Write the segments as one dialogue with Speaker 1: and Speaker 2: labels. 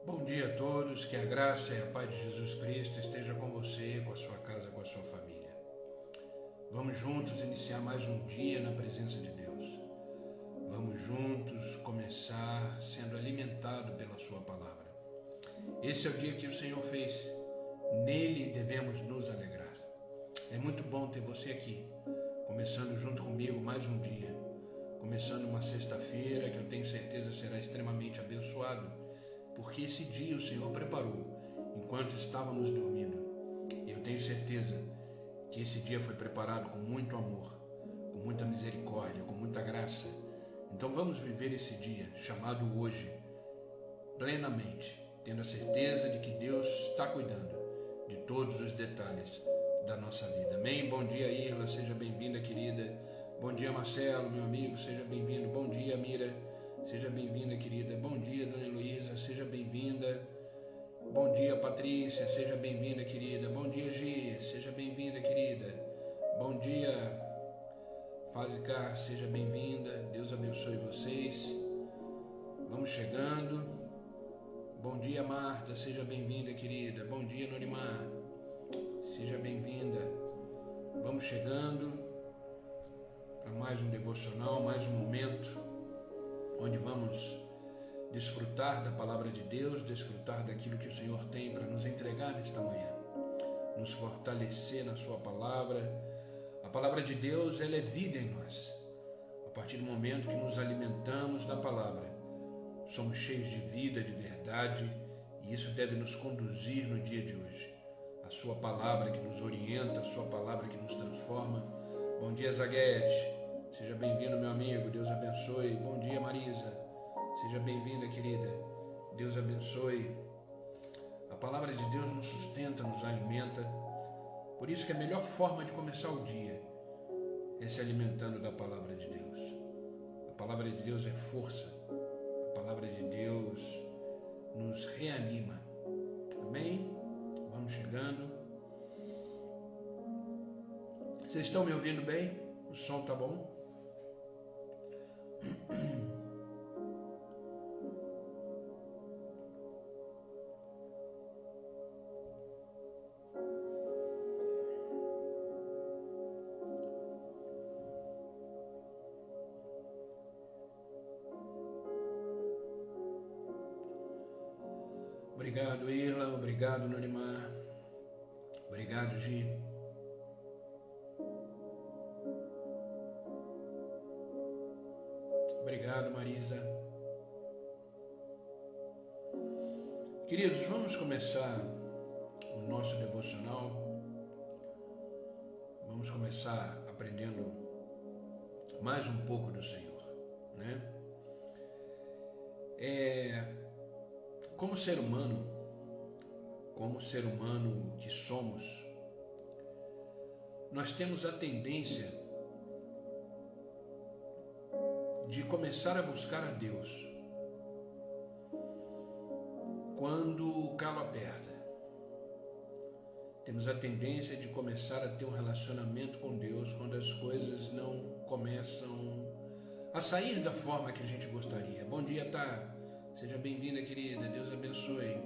Speaker 1: Bom dia a todos, que a graça e a paz de Jesus Cristo esteja com você, com a sua casa, com a sua família. Vamos juntos iniciar mais um dia na presença de Deus. Vamos juntos começar sendo alimentados pela sua palavra. Esse é o dia que o Senhor fez, nele devemos nos alegrar. É muito bom ter você aqui, começando junto comigo mais um dia, começando uma sexta-feira que eu tenho certeza será extremamente abençoado, porque esse dia o Senhor preparou enquanto estávamos dormindo. E eu tenho certeza que esse dia foi preparado com muito amor, com muita misericórdia, com muita graça. Então vamos viver esse dia, chamado hoje, plenamente, tendo a certeza de que Deus está cuidando de todos os detalhes da nossa vida. Amém? Bom dia, Irla, seja bem-vinda, querida. Bom dia, Marcelo, meu amigo, seja bem-vindo. Bom dia, Mira. Seja bem-vinda, querida. Bom dia, Dona Heloísa, seja bem-vinda. Bom dia, Patrícia, seja bem-vinda, querida. Bom dia, Gi, seja bem-vinda, querida. Bom dia, Fazicar, seja bem-vinda. Deus abençoe vocês. Vamos chegando. Bom dia, Marta, seja bem-vinda, querida. Bom dia, Norimar, seja bem-vinda. Vamos chegando para mais um devocional, mais um momento onde vamos desfrutar da palavra de Deus, desfrutar daquilo que o Senhor tem para nos entregar nesta manhã, nos fortalecer na sua palavra. A palavra de Deus, ela é vida em nós. A partir do momento que nos alimentamos da palavra, somos cheios de vida, de verdade, e isso deve nos conduzir no dia de hoje. A sua palavra que nos orienta, a sua palavra que nos transforma. Bom dia, Zaguete. Seja bem-vindo, meu amigo, Deus abençoe. Bom dia, Marisa, seja bem-vinda, querida, Deus abençoe. A palavra de Deus nos sustenta, nos alimenta. Por isso que a melhor forma de começar o dia é se alimentando da palavra de Deus. A palavra de Deus é força, a palavra de Deus nos reanima. Amém? Vamos chegando. Vocês estão me ouvindo bem? O som tá bom? Obrigado, Irla, obrigado, Norimar, obrigado, Gi. Obrigado, Marisa. Queridos, vamos começar o nosso devocional. Vamos começar aprendendo mais um pouco do Senhor, né? Como ser humano que somos, nós temos a tendência de começar a buscar a Deus quando o calo aperta. Temos a tendência de começar a ter um relacionamento com Deus quando as coisas não começam a sair da forma que a gente gostaria. Bom dia, Tá? Seja bem-vinda, querida. Deus abençoe.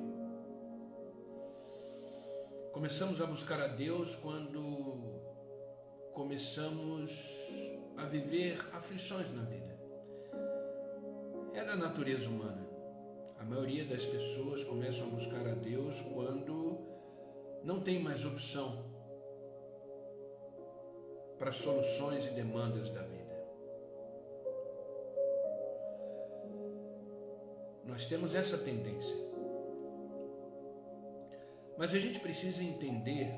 Speaker 1: Começamos a buscar a Deus quando começamos a viver aflições na vida. É da natureza humana. A maioria das pessoas começam a buscar a Deus quando não tem mais opção para soluções e demandas da vida. Nós temos essa tendência. Mas a gente precisa entender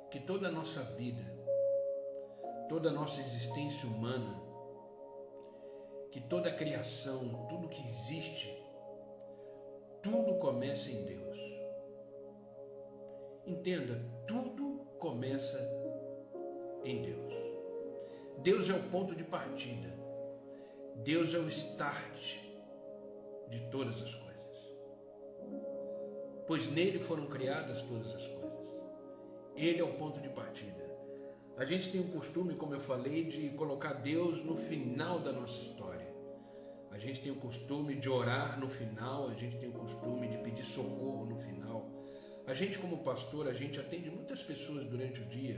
Speaker 1: que toda a nossa vida, toda a nossa existência humana, que toda a criação, tudo que existe, tudo começa em Deus. Entenda, tudo começa em Deus. Deus é o ponto de partida. Deus é o start de todas as coisas. Pois nele foram criadas todas as coisas. Ele é o ponto de partida. A gente tem o costume, como eu falei, de colocar Deus no final da nossa história. A gente tem o costume de orar no final, a gente tem o costume de pedir socorro no final. A gente, como pastor, a gente atende muitas pessoas durante o dia.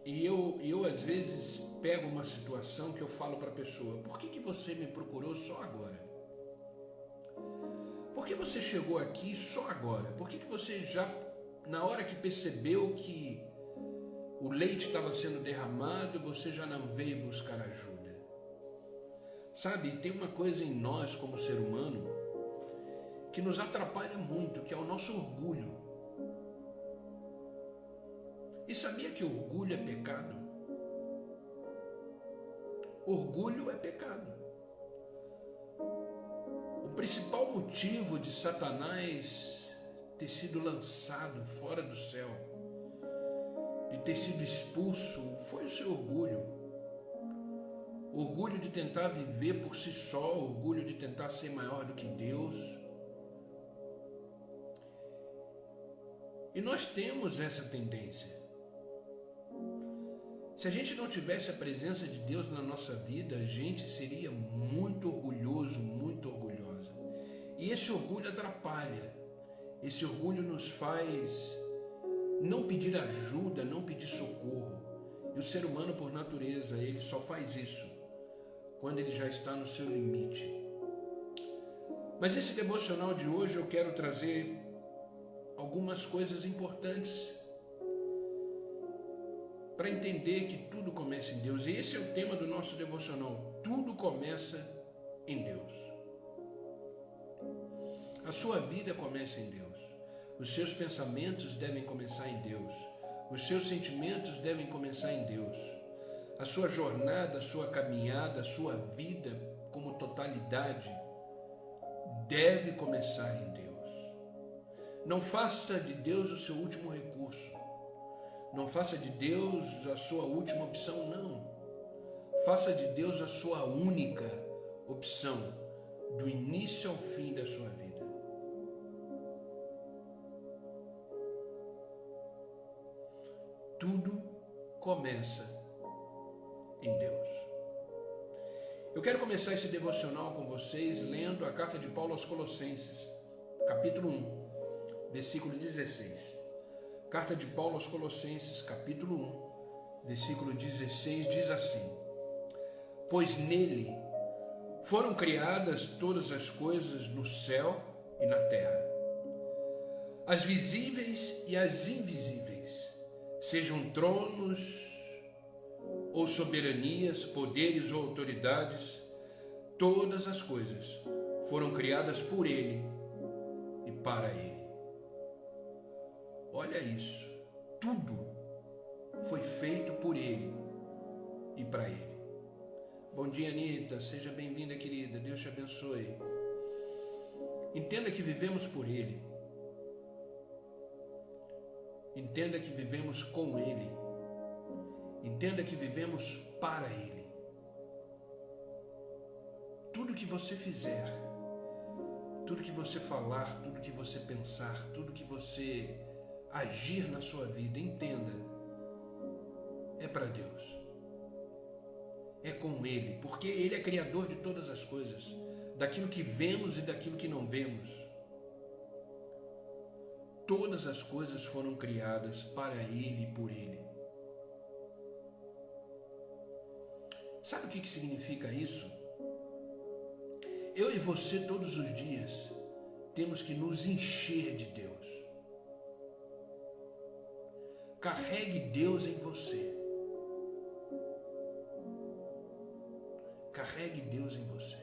Speaker 1: E eu às vezes pego uma situação que eu falo para a pessoa: por que você me procurou só agora? Por que você chegou aqui só agora? Por que você já, na hora que percebeu que o leite estava sendo derramado, você já não veio buscar ajuda? Sabe, tem uma coisa em nós como ser humano que nos atrapalha muito, que é o nosso orgulho. E sabia que orgulho é pecado? Orgulho é pecado. O principal motivo de Satanás ter sido lançado fora do céu, de ter sido expulso, foi o seu orgulho. Orgulho de tentar viver por si só, orgulho de tentar ser maior do que Deus. E nós temos essa tendência. Se a gente não tivesse a presença de Deus na nossa vida, a gente seria muito orgulhoso, muito orgulhosa. E esse orgulho atrapalha. Esse orgulho nos faz não pedir ajuda, não pedir socorro. E o ser humano, por natureza, ele só faz isso quando ele já está no seu limite. Mas esse devocional de hoje eu quero trazer algumas coisas importantes para entender que tudo começa em Deus. E esse é o tema do nosso devocional. Tudo começa em Deus. A sua vida começa em Deus. Os seus pensamentos devem começar em Deus. Os seus sentimentos devem começar em Deus. A sua jornada, a sua caminhada, a sua vida como totalidade deve começar em Deus. Não faça de Deus o seu último recurso. Não faça de Deus a sua última opção, não. Faça de Deus a sua única opção, do início ao fim da sua vida. Tudo começa em Deus. Eu quero começar esse devocional com vocês lendo a carta de Paulo aos Colossenses, capítulo 1, versículo 16. Carta de Paulo aos Colossenses, capítulo 1, versículo 16, diz assim: pois nele foram criadas todas as coisas no céu e na terra, as visíveis e as invisíveis, sejam tronos ou soberanias, poderes ou autoridades, todas as coisas foram criadas por Ele e para Ele. Olha isso, tudo foi feito por Ele e para Ele. Bom dia, Anitta, seja bem-vinda, querida, Deus te abençoe. Entenda que vivemos por Ele. Entenda que vivemos com Ele. Entenda que vivemos para Ele. Tudo que você fizer, tudo que você falar, tudo que você pensar, tudo que você agir na sua vida, entenda, é para Deus. É com Ele, porque Ele é criador de todas as coisas, daquilo que vemos e daquilo que não vemos. Todas as coisas foram criadas para Ele e por Ele. Sabe o que significa isso? Eu e você, todos os dias, temos que nos encher de Deus. Carregue Deus em você. Carregue Deus em você.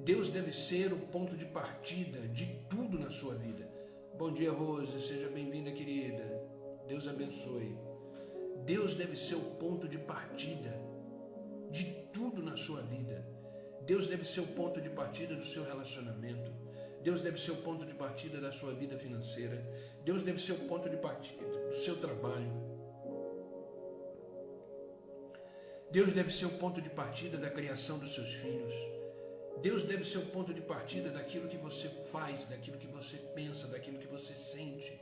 Speaker 1: Deus deve ser o ponto de partida de tudo na sua vida. Bom dia, Rose, seja bem-vinda, querida. Deus abençoe. Deus deve ser o ponto de partida de tudo na sua vida. Deus deve ser o ponto de partida do seu relacionamento. Deus deve ser o ponto de partida da sua vida financeira. Deus deve ser o ponto de partida do seu trabalho. Deus deve ser o ponto de partida da criação dos seus filhos. Deus deve ser o ponto de partida daquilo que você faz, daquilo que você pensa, daquilo que você sente.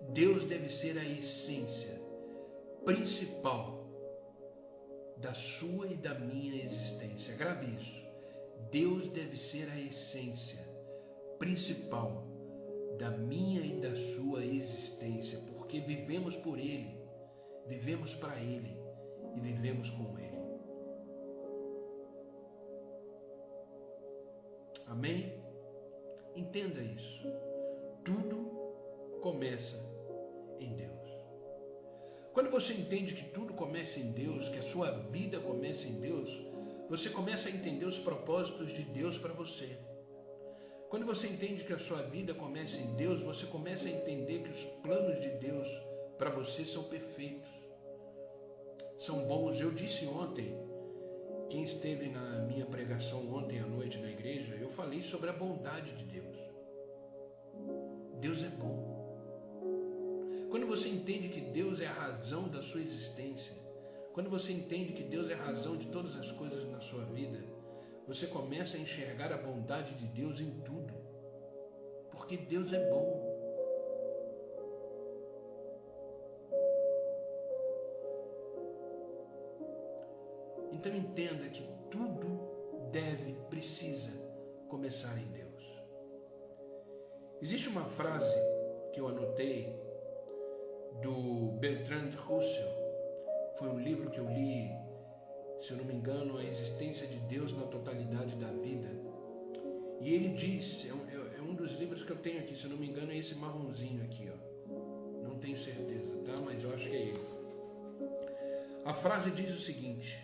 Speaker 1: Deus deve ser a essência. principal da sua e da minha existência. Grave isso. Deus deve ser a essência principal da minha e da sua existência, porque vivemos por Ele, vivemos para Ele e vivemos com Ele. Amém? Entenda isso. Tudo começa em Deus. Quando você entende que tudo começa em Deus, que a sua vida começa em Deus, você começa a entender os propósitos de Deus para você. Quando você entende que a sua vida começa em Deus, você começa a entender que os planos de Deus para você são perfeitos, são bons. Eu disse ontem, quem esteve na minha pregação ontem à noite na igreja, eu falei sobre a bondade de Deus. Deus é bom. Quando você entende que Deus é a razão da sua existência, quando você entende que Deus é a razão de todas as coisas na sua vida, você começa a enxergar a bondade de Deus em tudo, porque Deus é bom. Então entenda que tudo precisa começar em Deus. Existe uma frase que eu anotei do Bertrand Russell, foi um livro que eu li, se eu não me engano, A Existência de Deus na Totalidade da Vida. E ele diz, é um dos livros que eu tenho aqui, se eu não me engano é esse marronzinho aqui, ó. Não tenho certeza, tá? Mas eu acho que é ele. A frase diz o seguinte: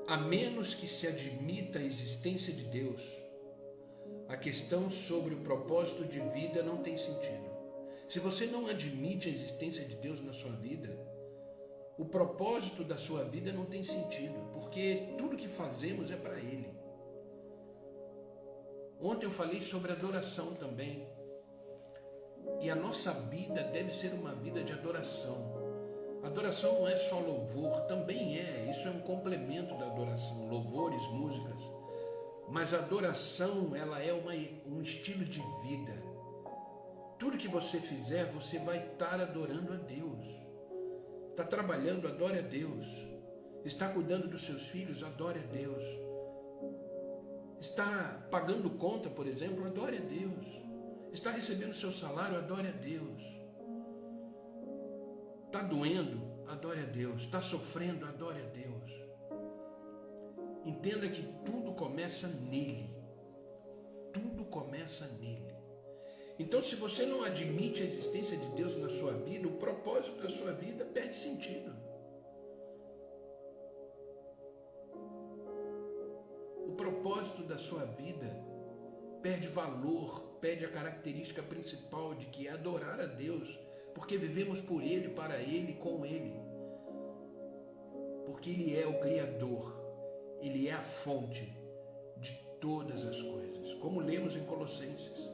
Speaker 1: a menos que se admita a existência de Deus, a questão sobre o propósito de vida não tem sentido. Se você não admite a existência de Deus na sua vida, o propósito da sua vida não tem sentido, porque tudo que fazemos é para Ele. Ontem eu falei sobre adoração também, e a nossa vida deve ser uma vida de adoração. Adoração não é só louvor, também é, isso é um complemento da adoração, louvores, músicas, mas a adoração, ela é um estilo de vida. Tudo que você fizer, você vai estar adorando a Deus. Está trabalhando, adore a Deus. Está cuidando dos seus filhos, adore a Deus. Está pagando conta, por exemplo, adore a Deus. Está recebendo seu salário, adore a Deus. Está doendo, adore a Deus. Está sofrendo, adore a Deus. Entenda que tudo começa nele. Tudo começa nele. Então, se você não admite a existência de Deus na sua vida, o propósito da sua vida perde sentido. O propósito da sua vida perde valor, perde a característica principal de que é adorar a Deus, porque vivemos por Ele, para Ele, com Ele. Porque Ele é o Criador, Ele é a fonte de todas as coisas, como lemos em Colossenses.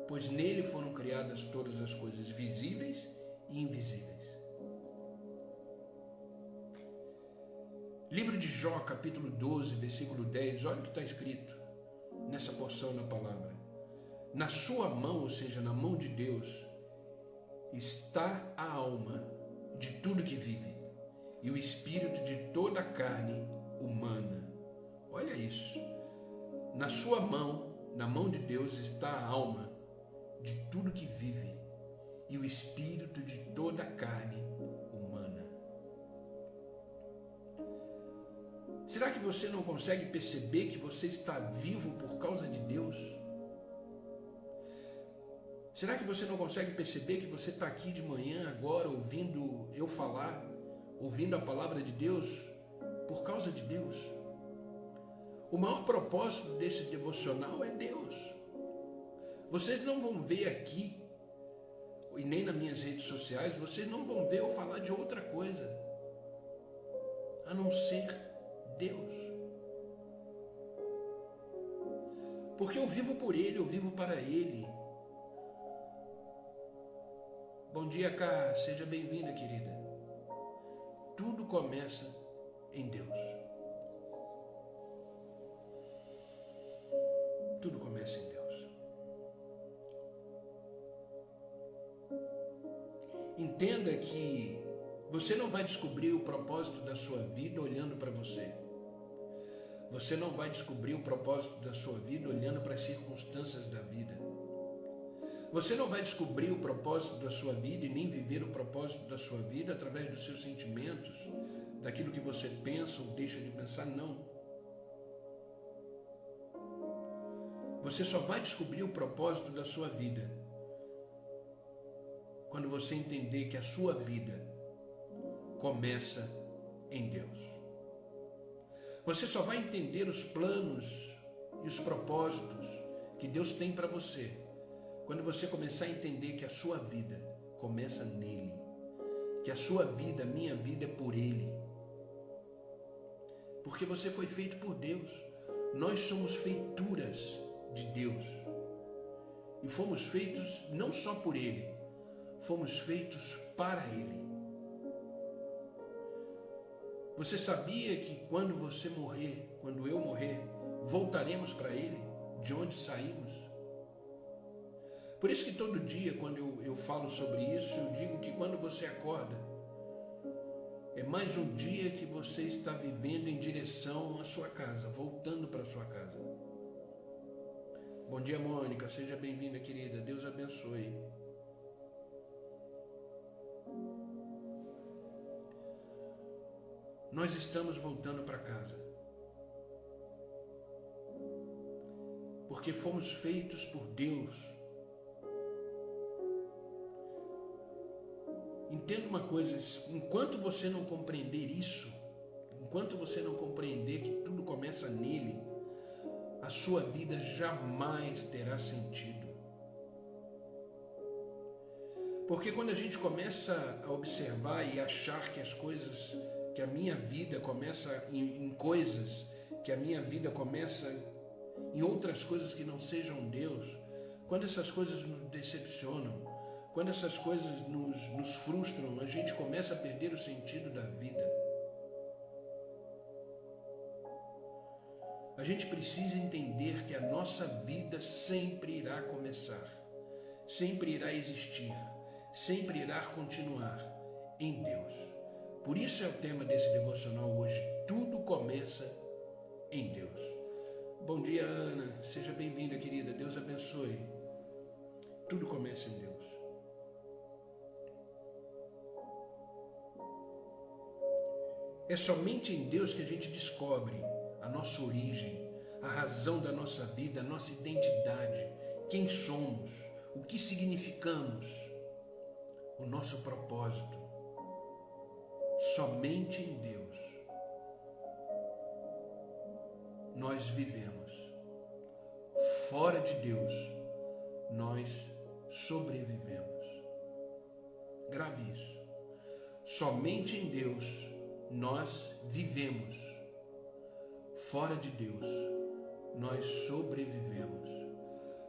Speaker 1: Pois nele foram criadas todas as coisas visíveis e invisíveis. Livro de Jó, capítulo 12, versículo 10, olha o que está escrito nessa porção da palavra. Na sua mão, ou seja, na mão de Deus, está a alma de tudo que vive e o espírito de toda a carne humana. Olha isso. Na sua mão, na mão de Deus, está a alma de tudo que vive e o espírito de toda a carne humana. Será que você não consegue perceber que você está vivo por causa de Deus? Será que você não consegue perceber que você está aqui de manhã agora ouvindo eu falar, ouvindo a palavra de Deus por causa de Deus? O maior propósito desse devocional é Deus. Vocês não vão ver aqui, e nem nas minhas redes sociais, vocês não vão ver eu falar de outra coisa, a não ser Deus. Porque eu vivo por Ele, eu vivo para Ele. Bom dia, Cá, seja bem-vinda, querida. Tudo começa em Deus. Tudo começa em Deus. entenda que você não vai descobrir o propósito da sua vida olhando para você. Você não vai descobrir o propósito da sua vida olhando para as circunstâncias da vida. Você não vai descobrir o propósito da sua vida e nem viver o propósito da sua vida através dos seus sentimentos, daquilo que você pensa ou deixa de pensar, não. Você só vai descobrir o propósito da sua vida quando você entender que a sua vida começa em Deus. Você só vai entender os planos e os propósitos que Deus tem para você quando você começar a entender que a sua vida começa nele, que a sua vida, a minha vida é por Ele. Porque você foi feito por Deus. Nós somos feituras de Deus. E fomos feitos não só por Ele, fomos feitos para Ele. Você sabia que quando você morrer, quando eu morrer, voltaremos para Ele, de onde saímos? Por isso que todo dia, quando eu falo sobre isso, eu digo que quando você acorda, é mais um dia que você está vivendo em direção à sua casa, voltando para a sua casa. Bom dia, Mônica, seja bem-vinda, querida, Deus abençoe. Nós estamos voltando para casa, porque fomos feitos por Deus. Entenda uma coisa, enquanto você não compreender isso, enquanto você não compreender que tudo começa nele, a sua vida jamais terá sentido. Porque quando a gente começa a observar e achar que as coisas, que a minha vida começa em coisas, que a minha vida começa em outras coisas que não sejam Deus, quando essas coisas nos decepcionam, quando essas coisas nos frustram, a gente começa a perder o sentido da vida. A gente precisa entender que a nossa vida sempre irá começar, sempre irá existir, sempre irá continuar em Deus. Por isso é o tema desse devocional hoje. Tudo começa em Deus. Bom dia, Ana. Seja bem-vinda, querida. Deus abençoe. Tudo começa em Deus. É somente em Deus que a gente descobre a nossa origem, a razão da nossa vida, a nossa identidade, quem somos, o que significamos, o nosso propósito. Somente em Deus nós vivemos. Fora de Deus nós sobrevivemos. Grave isso. Somente em Deus nós vivemos. Fora de Deus nós sobrevivemos.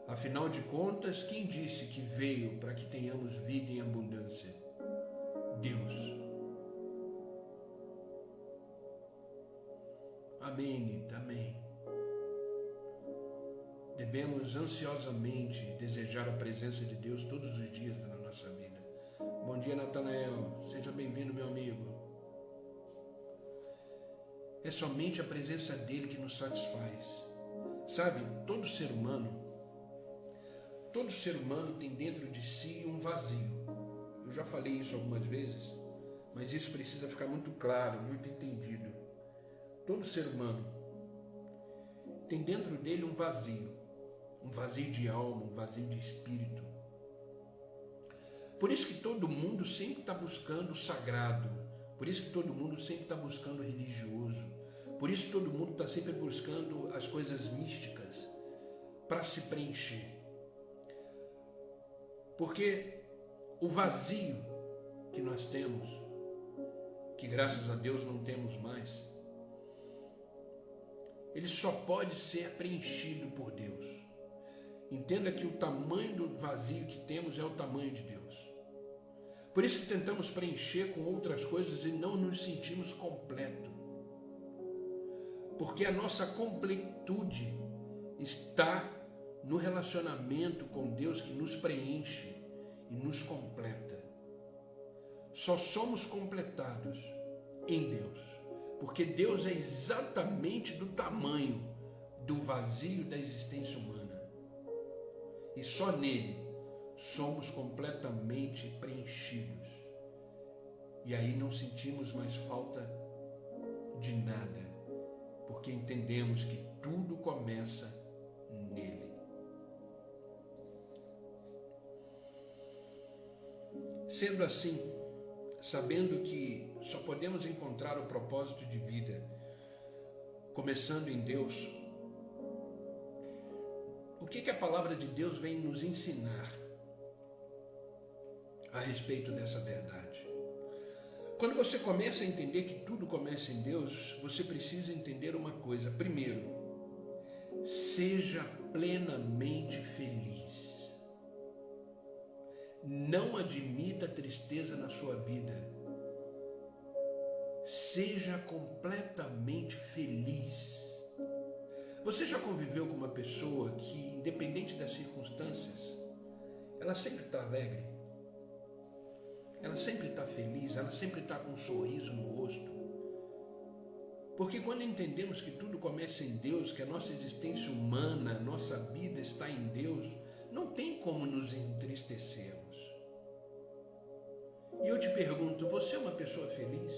Speaker 1: Afinal de contas, quem disse que veio para que tenhamos vida em abundância? Deus. Amém, Nita, amém. Devemos ansiosamente desejar a presença de Deus todos os dias na nossa vida. Bom dia, Natanael. Seja bem-vindo, meu amigo. É somente a presença dele que nos satisfaz. Sabe, todo ser humano tem dentro de si um vazio. Eu já falei isso algumas vezes, mas isso precisa ficar muito claro, muito entendido. Todo ser humano tem dentro dele um vazio de alma, um vazio de espírito. Por isso que todo mundo sempre está buscando o sagrado, por isso que todo mundo sempre está buscando o religioso, por isso que todo mundo está sempre buscando as coisas místicas para se preencher. Porque o vazio que nós temos, que graças a Deus não temos mais, ele só pode ser preenchido por Deus. Entenda que o tamanho do vazio que temos é o tamanho de Deus. Por isso que tentamos preencher com outras coisas e não nos sentimos completos. Porque a nossa completude está no relacionamento com Deus que nos preenche e nos completa. só somos completados em Deus, porque Deus é exatamente do tamanho do vazio da existência humana, e só nele somos completamente preenchidos, e aí não sentimos mais falta de nada, porque entendemos que tudo começa nele. Sendo assim, sabendo que só podemos encontrar o propósito de vida começando em Deus, o que a palavra de Deus vem nos ensinar a respeito dessa verdade? Quando você começa a entender que tudo começa em Deus, você precisa entender uma coisa. Primeiro, seja plenamente feliz. Não admita tristeza na sua vida. Seja completamente feliz. Você já conviveu com uma pessoa que, independente das circunstâncias, ela sempre está alegre? Ela sempre está feliz, ela sempre está com um sorriso no rosto. Porque quando entendemos que tudo começa em Deus, que a nossa existência humana, a nossa vida está em Deus, não tem como nos entristecermos. E eu te pergunto, você é uma pessoa feliz?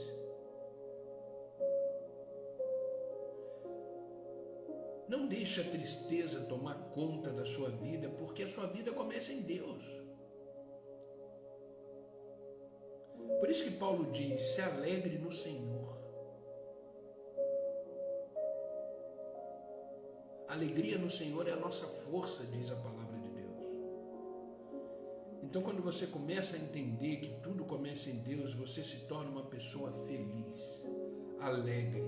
Speaker 1: Não deixe a tristeza tomar conta da sua vida, porque a sua vida começa em Deus. Por isso que Paulo diz, se alegre no Senhor. A alegria no Senhor é a nossa força, diz a palavra de Deus. Então, quando você começa a entender que tudo começa em Deus, você se torna uma pessoa feliz, alegre,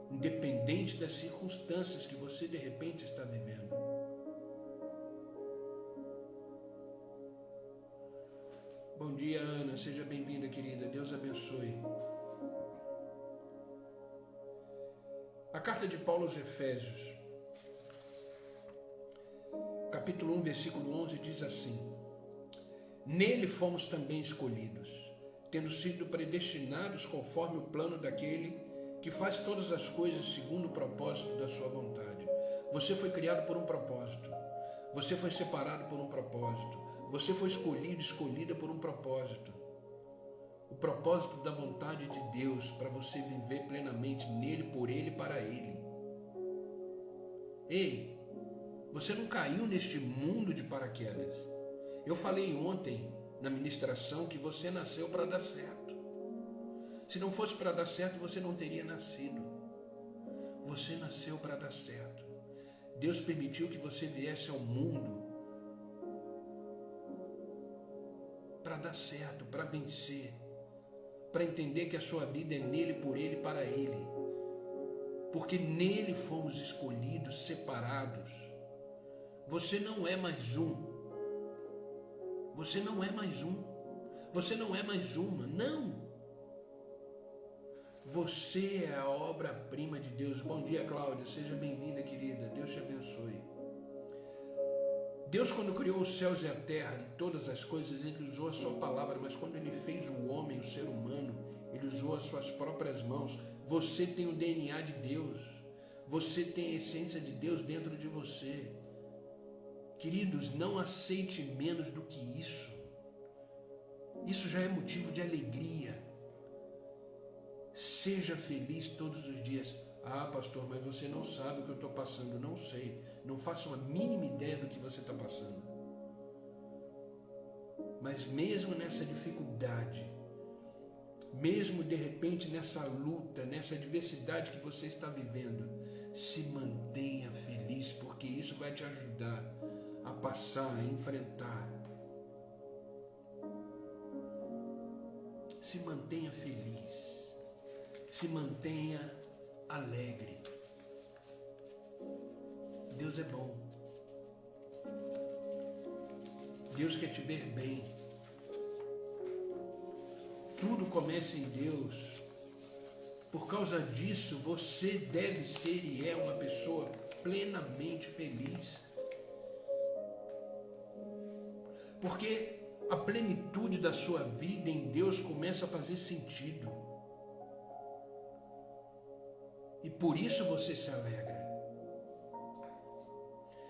Speaker 1: independente das circunstâncias que você de repente está vivendo. Bom dia, Ana, seja bem-vinda, querida, Deus abençoe. A carta de Paulo aos Efésios, capítulo 1, versículo 11, diz assim: nele fomos também escolhidos, tendo sido predestinados conforme o plano daquele que faz todas as coisas segundo o propósito da sua vontade. Você foi criado por um propósito. Você foi separado por um propósito. Você foi escolhido, escolhida por um propósito. O propósito da vontade de Deus para você viver plenamente nele, por ele e para ele. Ei, você não caiu neste mundo de paraquedas. Eu falei ontem na ministração que você nasceu para dar certo. Se não fosse para dar certo, você não teria nascido. Você nasceu para dar certo. Deus permitiu que você viesse ao mundo para dar certo, para vencer, para entender que a sua vida é nele, por ele e para ele. Porque nele fomos escolhidos, separados. Você não é mais um. Você não é mais um. Você não é mais uma. Não. Você é a obra-prima de Deus. Bom dia, Cláudia. Seja bem-vinda, querida. Deus te abençoe. Deus, quando criou os céus e a terra e todas as coisas, Ele usou a sua palavra, mas quando Ele fez o homem, o ser humano, Ele usou as suas próprias mãos. Você tem o DNA de Deus. Você tem a essência de Deus dentro de você. Queridos, não aceite menos do que isso. Isso já é motivo de alegria. Seja feliz todos os dias. Ah, pastor, mas você não sabe o que eu estou passando. Não sei. Não faço a mínima ideia do que você está passando. Mas mesmo nessa dificuldade, mesmo de repente nessa luta, nessa adversidade que você está vivendo, se mantenha feliz, porque isso vai te ajudar a passar, a enfrentar. Se mantenha feliz. Se mantenha alegre. Deus é bom. Deus quer te ver bem. Tudo começa em Deus. Por causa disso, você deve ser e é uma pessoa plenamente feliz. Porque A plenitude da sua vida em Deus começa a fazer sentido. E por isso você se alegra.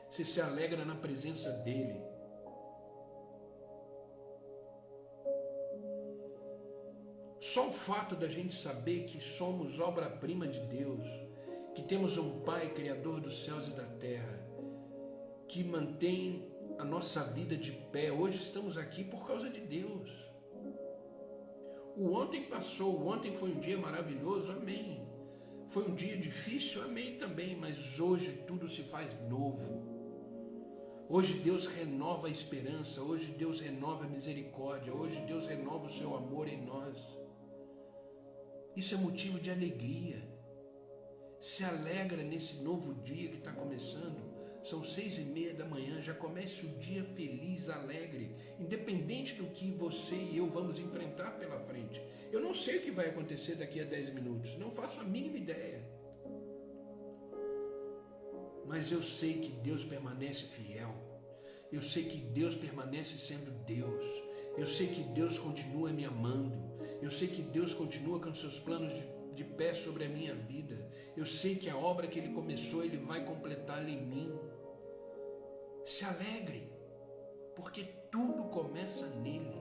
Speaker 1: Você se alegra na presença dEle. Só o fato da gente saber que somos obra-prima de Deus, que temos um Pai Criador dos céus e da terra, que mantém a nossa vida de pé. Hoje estamos aqui por causa de Deus. O ontem passou, o ontem foi um dia maravilhoso, amém. Foi um dia difícil, amém também, mas hoje tudo se faz novo. Hoje Deus renova a esperança, hoje Deus renova a misericórdia, hoje Deus renova o seu amor em nós. Isso é motivo de alegria. Se alegra nesse novo dia que está começando. São 6:30 da manhã, já comece o dia feliz, alegre, independente do que você e eu vamos enfrentar pela frente. Eu não sei o que vai acontecer daqui a 10 minutos, não faço a mínima ideia. Mas eu sei que Deus permanece fiel. Eu sei que Deus permanece sendo Deus. Eu sei que Deus continua me amando. Eu sei que Deus continua com seus planos de pé sobre a minha vida. Eu sei que a obra que Ele começou, Ele vai completá-la em mim. Se alegre, porque tudo começa nele.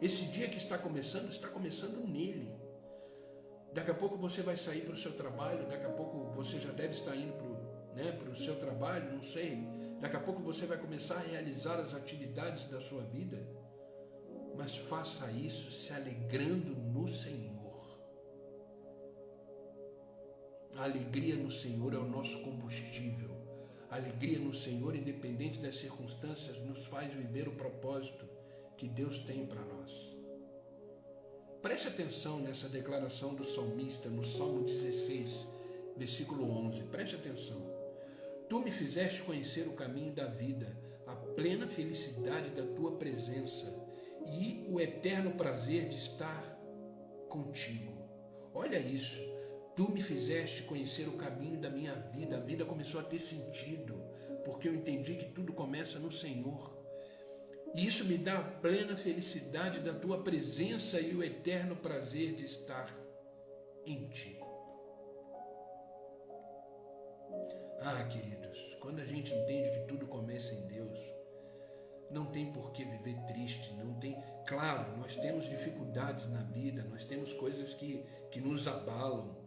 Speaker 1: Esse dia que está começando nele. Daqui a pouco você vai sair para o seu trabalho, daqui a pouco você já deve estar indo para o seu trabalho, não sei. Daqui a pouco você vai começar a realizar as atividades da sua vida. Mas faça isso se alegrando no Senhor. A alegria no Senhor é o nosso combustível. A alegria no Senhor, independente das circunstâncias, nos faz viver o propósito que Deus tem para nós. Preste atenção nessa declaração do salmista no Salmo 16, versículo 11. Preste atenção. Tu me fizeste conhecer o caminho da vida, a plena felicidade da tua presença e o eterno prazer de estar contigo. Olha isso. Tu me fizeste conhecer o caminho da minha vida. A vida começou a ter sentido, porque eu entendi que tudo começa no Senhor. E isso me dá a plena felicidade da tua presença e o eterno prazer de estar em ti. Ah, queridos, quando a gente entende que tudo começa em Deus, não tem por que viver triste, não tem... Claro, nós temos dificuldades na vida, nós temos coisas que nos abalam.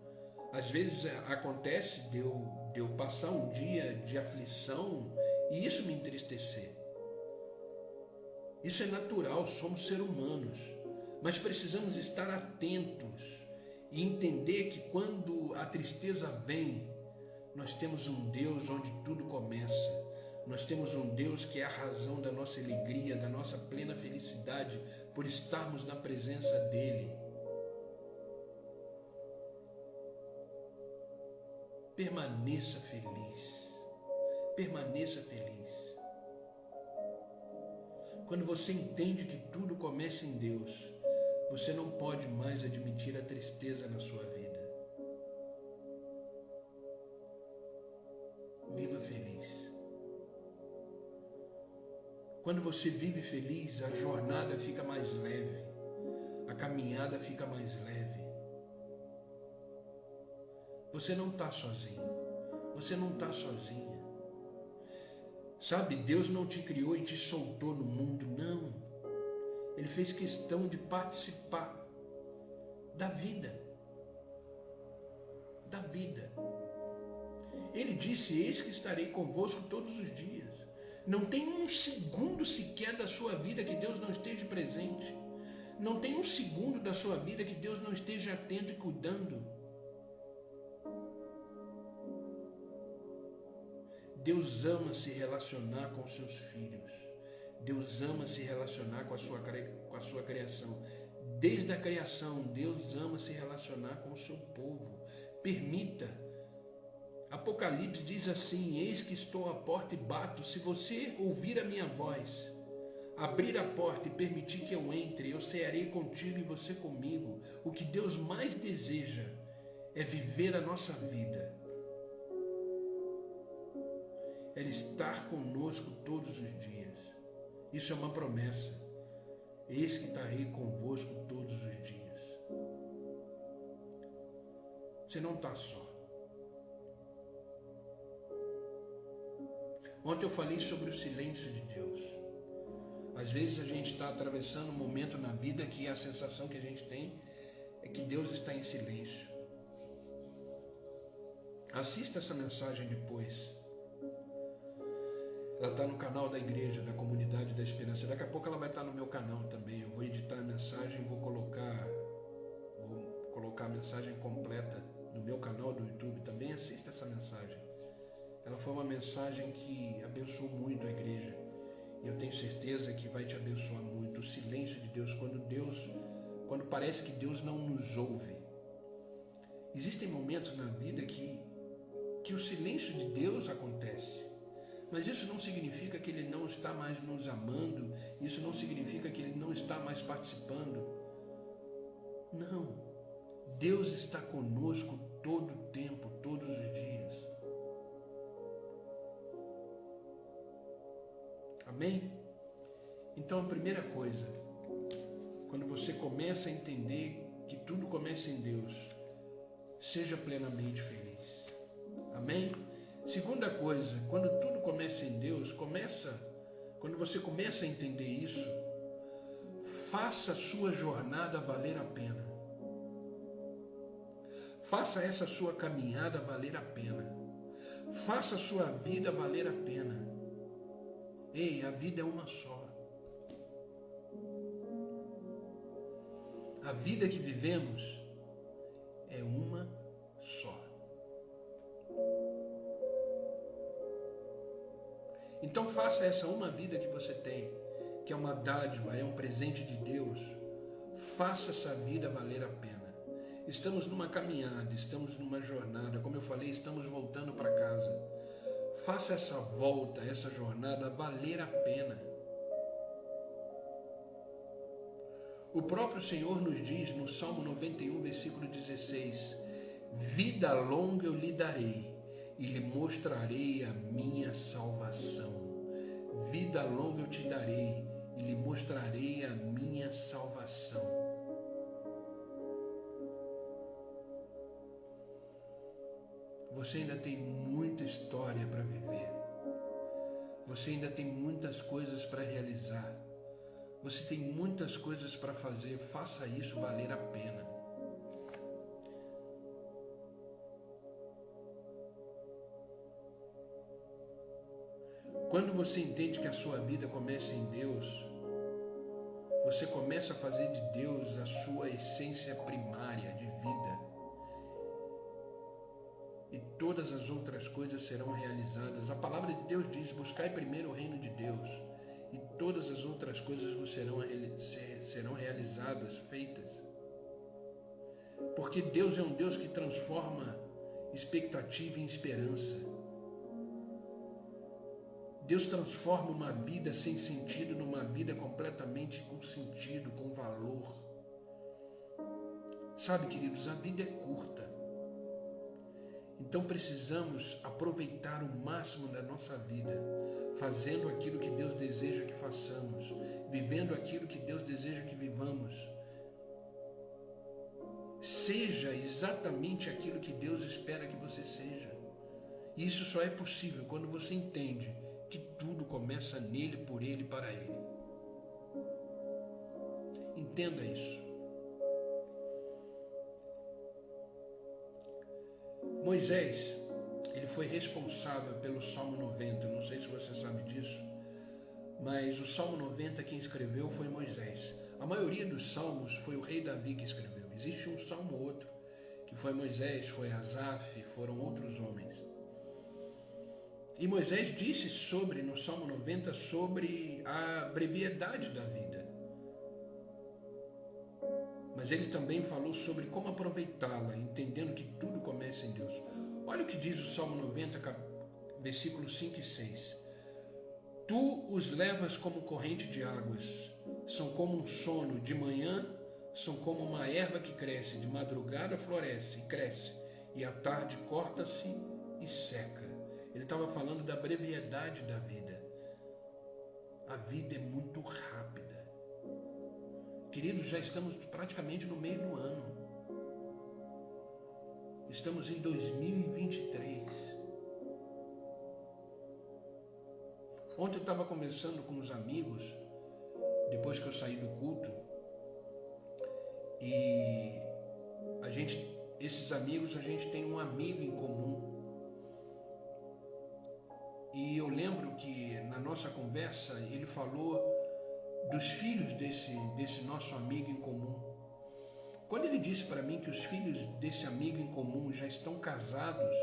Speaker 1: Às vezes acontece de eu passar um dia de aflição e isso me entristecer. Isso é natural, somos seres humanos, mas precisamos estar atentos e entender que quando a tristeza vem, nós temos um Deus onde tudo começa. Nós temos um Deus que é a razão da nossa alegria, da nossa plena felicidade por estarmos na presença dEle. Permaneça feliz. Permaneça feliz. Quando você entende que tudo começa em Deus, você não pode mais admitir a tristeza na sua vida. Viva feliz. Quando você vive feliz, a jornada fica mais leve, a caminhada fica mais leve. Você não está sozinho, você não está sozinha. Sabe, Deus não te criou e te soltou no mundo, não. Ele fez questão de participar da vida. Da vida. Ele disse, eis que estarei convosco todos os dias. Não tem um segundo sequer da sua vida que Deus não esteja presente. Não tem um segundo da sua vida que Deus não esteja atento e cuidando. Deus ama se relacionar com seus filhos. Deus ama se relacionar com a sua criação. Desde a criação, Deus ama se relacionar com o seu povo. Permita. Apocalipse diz assim, eis que estou à porta e bato. Se você ouvir a minha voz, abrir a porta e permitir que eu entre, eu cearei contigo e você comigo. O que Deus mais deseja é viver a nossa vida. Ele estar conosco todos os dias. Isso é uma promessa. Eis que estarei convosco todos os dias. Você não está só. Ontem eu falei sobre o silêncio de Deus. Às vezes a gente está atravessando um momento na vida que a sensação que a gente tem é que Deus está em silêncio. Assista essa mensagem depois. Ela está no canal da igreja, da Comunidade da Esperança. Daqui a pouco ela vai estar no meu canal também. Eu vou editar a mensagem e vou colocar a mensagem completa no meu canal do YouTube. Também assista essa mensagem. Ela foi uma mensagem que abençoou muito a igreja. E eu tenho certeza que vai te abençoar muito. O silêncio de Deus, quando parece que Deus não nos ouve. Existem momentos na vida que o silêncio de Deus acontece. Mas isso não significa que Ele não está mais nos amando. Isso não significa que Ele não está mais participando. Não. Deus está conosco todo o tempo, todos os dias. Amém? Então a primeira coisa, quando você começa a entender que tudo começa em Deus, seja plenamente feliz. Amém? Segunda coisa, quando tudo começa em Deus, quando você começa a entender isso, faça a sua jornada valer a pena. Faça essa sua caminhada valer a pena. Faça a sua vida valer a pena. Ei, a vida é uma só. A vida que vivemos é uma só. Então faça essa uma vida que você tem, que é uma dádiva, é um presente de Deus. Faça essa vida valer a pena. Estamos numa caminhada, estamos numa jornada, como eu falei, estamos voltando para casa. Faça essa volta, essa jornada valer a pena. O próprio Senhor nos diz no Salmo 91, versículo 16: vida longa eu lhe darei e lhe mostrarei a minha salvação. Vida longa eu te darei e lhe mostrarei a minha salvação. Você ainda tem muita história para viver. Você ainda tem muitas coisas para realizar. Você tem muitas coisas para fazer. Faça isso valer a pena. Quando você entende que a sua vida começa em Deus, você começa a fazer de Deus a sua essência primária de vida. E todas as outras coisas serão realizadas. A palavra de Deus diz: buscai primeiro o reino de Deus, e todas as outras coisas vos serão realizadas, feitas. Porque Deus é um Deus que transforma expectativa em esperança. Deus transforma uma vida sem sentido numa vida completamente com sentido, com valor. Sabe, queridos, a vida é curta. Então precisamos aproveitar o máximo da nossa vida, fazendo aquilo que Deus deseja que façamos, vivendo aquilo que Deus deseja que vivamos. Seja exatamente aquilo que Deus espera que você seja. E isso só é possível quando você entende que tudo começa nele, por ele e para ele. Entenda isso. Moisés, ele foi responsável pelo Salmo 90, não sei se você sabe disso, mas o Salmo 90 quem escreveu foi Moisés. A maioria dos salmos foi o rei Davi que escreveu. Existe um salmo ou outro, que foi Moisés, foi Asaf, foram outros homens. E Moisés disse no Salmo 90, sobre a brevidade da vida. Mas ele também falou sobre como aproveitá-la, entendendo que tudo começa em Deus. Olha o que diz o Salmo 90, versículos 5 e 6. Tu os levas como corrente de águas, são como um sono, de manhã são como uma erva que cresce, de madrugada floresce e cresce, e à tarde corta-se e seca. Ele estava falando da brevidade da vida. A vida é muito rápida. Queridos, já estamos praticamente no meio do ano. Estamos em 2023. Ontem eu estava conversando com os amigos, depois que eu saí do culto, e esses amigos, a gente tem um amigo em comum. E eu lembro que na nossa conversa ele falou dos filhos desse nosso amigo em comum. Quando ele disse para mim que os filhos desse amigo em comum já estão casados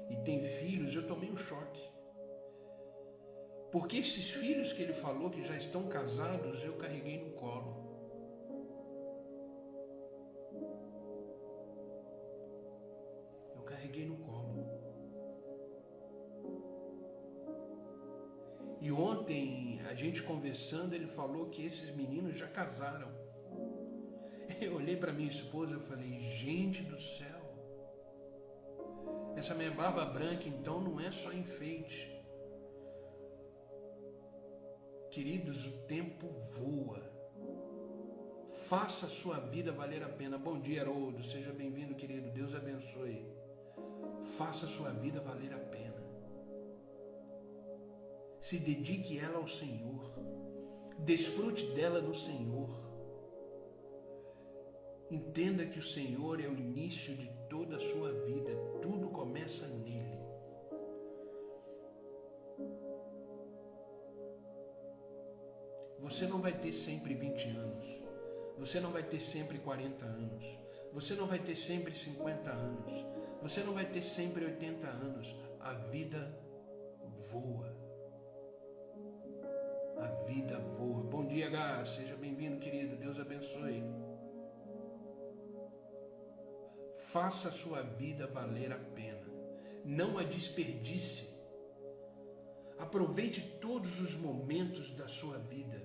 Speaker 1: e têm filhos, eu tomei um choque. Porque esses filhos que ele falou que já estão casados, eu carreguei no colo. Eu carreguei no colo. E ontem, a gente conversando, ele falou que esses meninos já casaram. Eu olhei para minha esposa e falei, gente do céu, essa minha barba branca então não é só enfeite. Queridos, o tempo voa. Faça a sua vida valer a pena. Bom dia, Haroldo. Seja bem-vindo, querido. Deus abençoe. Faça a sua vida valer a pena. Se dedique ela ao Senhor. Desfrute dela no Senhor. Entenda que o Senhor é o início de toda a sua vida. Tudo começa nele. Você não vai ter sempre 20 anos. Você não vai ter sempre 40 anos. Você não vai ter sempre 50 anos. Você não vai ter sempre 80 anos. A vida voa. A vida voa. Bom dia, Gá. Seja bem-vindo, querido. Deus abençoe. Faça a sua vida valer a pena. Não a desperdice. Aproveite todos os momentos da sua vida.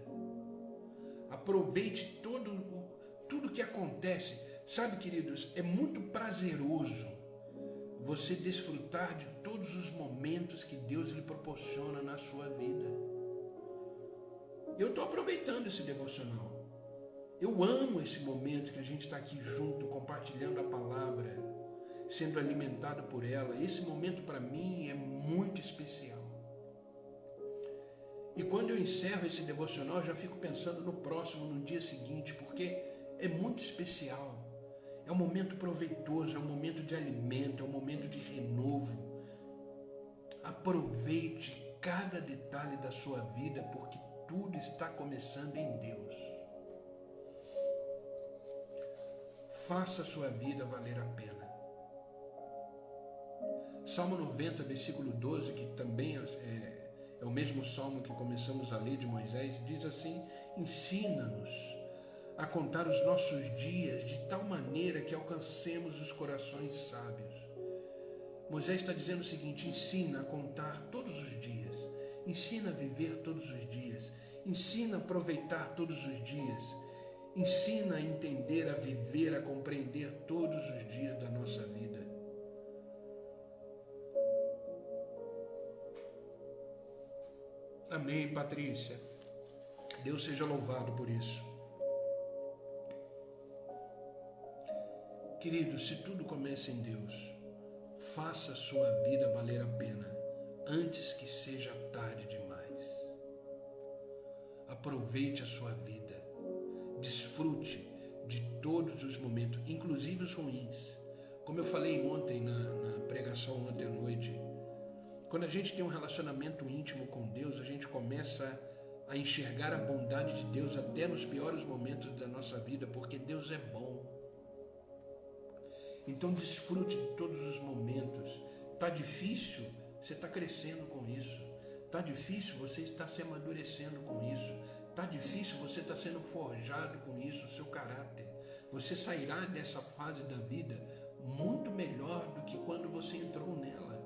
Speaker 1: Aproveite tudo que acontece. Sabe, queridos, é muito prazeroso você desfrutar de todos os momentos que Deus lhe proporciona na sua vida. Eu estou aproveitando esse devocional. Eu amo esse momento que a gente está aqui junto, compartilhando a palavra, sendo alimentado por ela. Esse momento para mim é muito especial. E quando eu encerro esse devocional, eu já fico pensando no próximo, no dia seguinte, porque é muito especial. É um momento proveitoso, é um momento de alimento, é um momento de renovo. Aproveite cada detalhe da sua vida, porque tudo está começando em Deus. Faça a sua vida valer a pena. Salmo 90, versículo 12, que também é o mesmo salmo que começamos a ler de Moisés, diz assim: ensina-nos a contar os nossos dias de tal maneira que alcancemos os corações sábios. Moisés está dizendo o seguinte: ensina a contar todos os dias, ensina a viver todos os dias, ensina a aproveitar todos os dias, ensina a entender, a viver, a compreender todos os dias da nossa vida. Amém, Patrícia. Deus seja louvado por isso. Querido, se tudo começa em Deus, faça a sua vida valer a pena antes que seja tarde demais. Aproveite a sua vida. Desfrute de todos os momentos, inclusive os ruins. Como eu falei ontem na pregação ontem à noite, quando a gente tem um relacionamento íntimo com Deus, a gente começa a enxergar a bondade de Deus até nos piores momentos da nossa vida, porque Deus é bom. Então desfrute de todos os momentos. Tá difícil? Você está crescendo com isso. Tá difícil? Você está se amadurecendo com isso. Tá difícil? Você está sendo forjado com isso, o seu caráter. Você sairá dessa fase da vida muito melhor do que quando você entrou nela.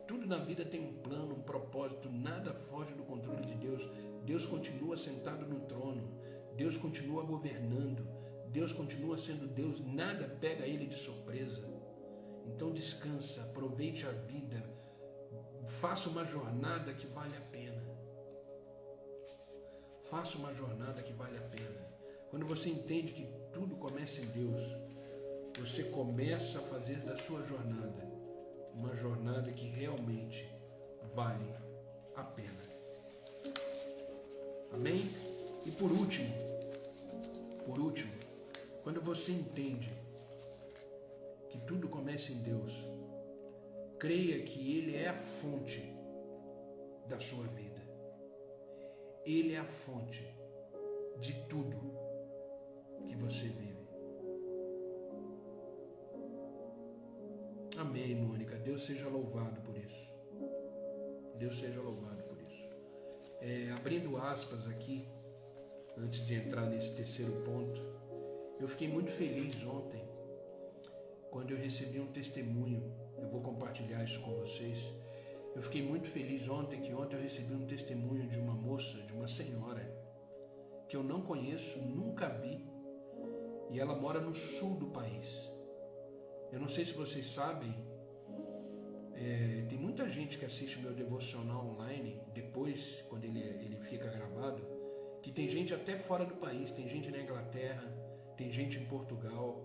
Speaker 1: Tudo na vida tem um plano, um propósito, nada foge do controle de Deus. Deus continua sentado no trono, Deus continua governando, Deus continua sendo Deus, nada pega ele de surpresa. Então descansa, aproveite a vida, faça uma jornada que vale a pena. Faça uma jornada que vale a pena. Quando você entende que tudo começa em Deus, você começa a fazer da sua jornada uma jornada que realmente vale a pena. Amém? E por último, quando você entende que tudo começa em Deus, creia que Ele é a fonte da sua vida. Ele é a fonte de tudo que você vive. Amém, Mônica. Deus seja louvado por isso. Deus seja louvado por isso. Abrindo aspas aqui, antes de entrar nesse terceiro ponto, eu fiquei muito feliz ontem, quando eu recebi um testemunho. Eu vou compartilhar isso com vocês. Eu fiquei muito feliz ontem eu recebi um testemunho de uma moça, de uma senhora, que eu não conheço, nunca vi, e ela mora no sul do país. Eu não sei se vocês sabem, tem muita gente que assiste meu devocional online, depois, quando ele fica gravado, que tem gente até fora do país, tem gente na Inglaterra, tem gente em Portugal,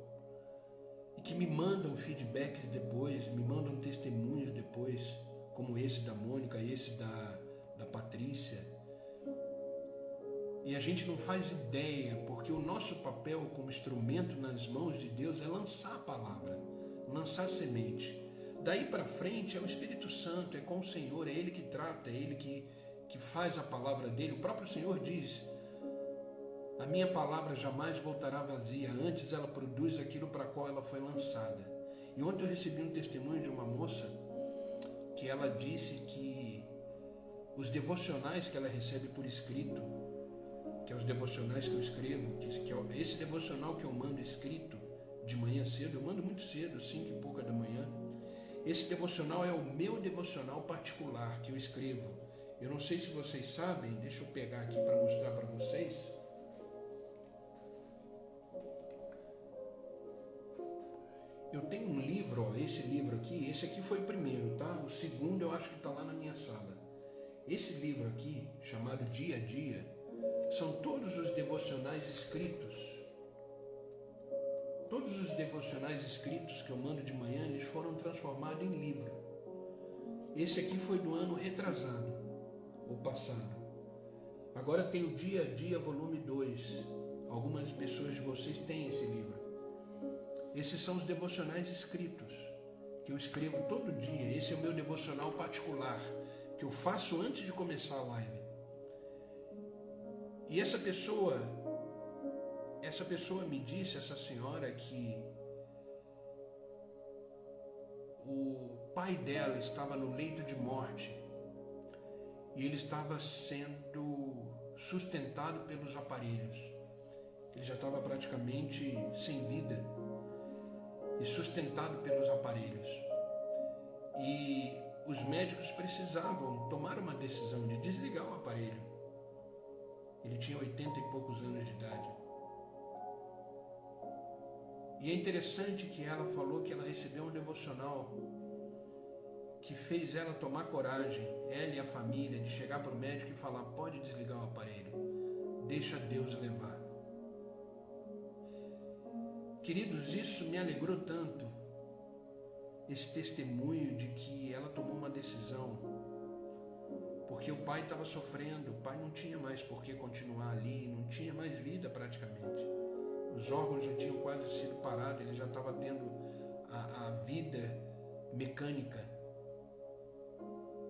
Speaker 1: e que me mandam feedbacks depois, me mandam testemunhos depois, como esse da Mônica, esse da Patrícia. E a gente não faz ideia, porque o nosso papel como instrumento nas mãos de Deus é lançar a palavra, lançar a semente. Daí para frente é o Espírito Santo, é com o Senhor, é Ele que trata, é Ele que faz a palavra dele. O próprio Senhor diz: a minha palavra jamais voltará vazia, antes ela produz aquilo para qual ela foi lançada. E ontem eu recebi um testemunho de uma moça que ela disse que os devocionais que ela recebe por escrito, que é os devocionais que eu escrevo, que é esse devocional que eu mando escrito de manhã cedo, eu mando muito cedo, 5 e pouca da manhã. Esse devocional é o meu devocional particular que eu escrevo. Eu não sei se vocês sabem, deixa eu pegar aqui para mostrar para vocês. Eu tenho um livro, ó, esse livro aqui, esse aqui foi o primeiro, tá? O segundo eu acho que está lá na minha sala. Esse livro aqui, chamado Dia a Dia, são todos os devocionais escritos. Todos os devocionais escritos que eu mando de manhã, eles foram transformados em livro. Esse aqui foi do ano retrasado, ou passado. Agora tem o Dia a Dia, volume 2. Algumas pessoas de vocês têm esse livro. Esses são os devocionais escritos, que eu escrevo todo dia. Esse é o meu devocional particular, que eu faço antes de começar a live. E essa pessoa me disse, essa senhora, que o pai dela estava no leito de morte e ele estava sendo sustentado pelos aparelhos. Ele já estava praticamente sem vida e sustentado pelos aparelhos. E os médicos precisavam tomar uma decisão de desligar o aparelho. Ele tinha 80 e poucos anos de idade. E é interessante que ela falou que ela recebeu um devocional que fez ela tomar coragem, ela e a família, de chegar para o médico e falar: pode desligar o aparelho, deixa Deus levar. Queridos, isso me alegrou tanto, esse testemunho de que ela tomou uma decisão, porque o pai estava sofrendo, o pai não tinha mais por que continuar ali, não tinha mais vida praticamente. Os órgãos já tinham quase sido parados, ele já estava tendo a vida mecânica.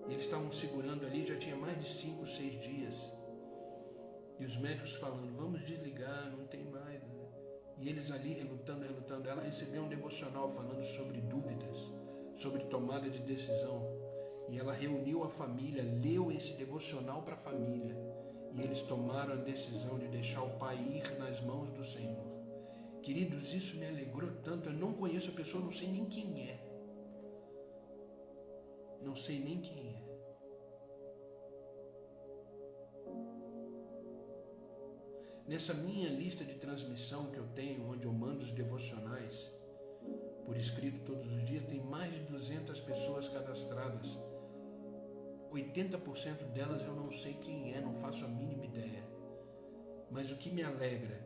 Speaker 1: Eles estavam segurando ali, já tinha mais de 5, 6 dias. E os médicos falando: vamos desligar, não tem mais. E eles ali relutando. Ela recebeu um devocional falando sobre dúvidas, sobre tomada de decisão. E ela reuniu a família, leu esse devocional para a família. E eles tomaram a decisão de deixar o pai ir nas mãos do Senhor. Queridos, isso me alegrou tanto. Eu não conheço a pessoa, não sei nem quem é. Não sei nem quem é. Nessa minha lista de transmissão que eu tenho, onde eu mando os devocionais por escrito todos os dias, tem mais de 200 pessoas cadastradas. 80% delas eu não sei quem é, não faço a mínima ideia. Mas o que me alegra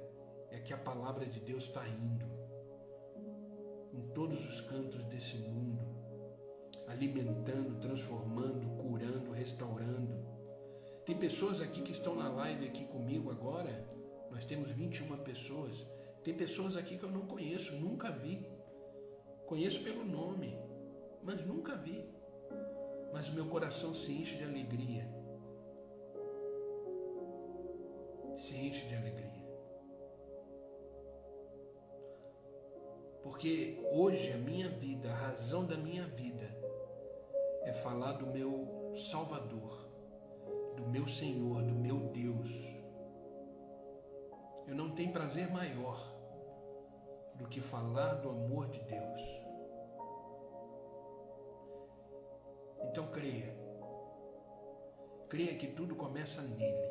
Speaker 1: é que a palavra de Deus está indo em todos os cantos desse mundo, alimentando, transformando, curando, restaurando. Tem pessoas aqui que estão na live aqui comigo agora, nós temos 21 pessoas. Tem pessoas aqui que eu não conheço, nunca vi. Conheço pelo nome, mas nunca vi. Mas o meu coração se enche de alegria. Se enche de alegria. Porque hoje a minha vida, a razão da minha vida é falar do meu Salvador, do meu Senhor, do meu Deus. Eu não tenho prazer maior do que falar do amor de Deus. Então creia. Creia que tudo começa nele.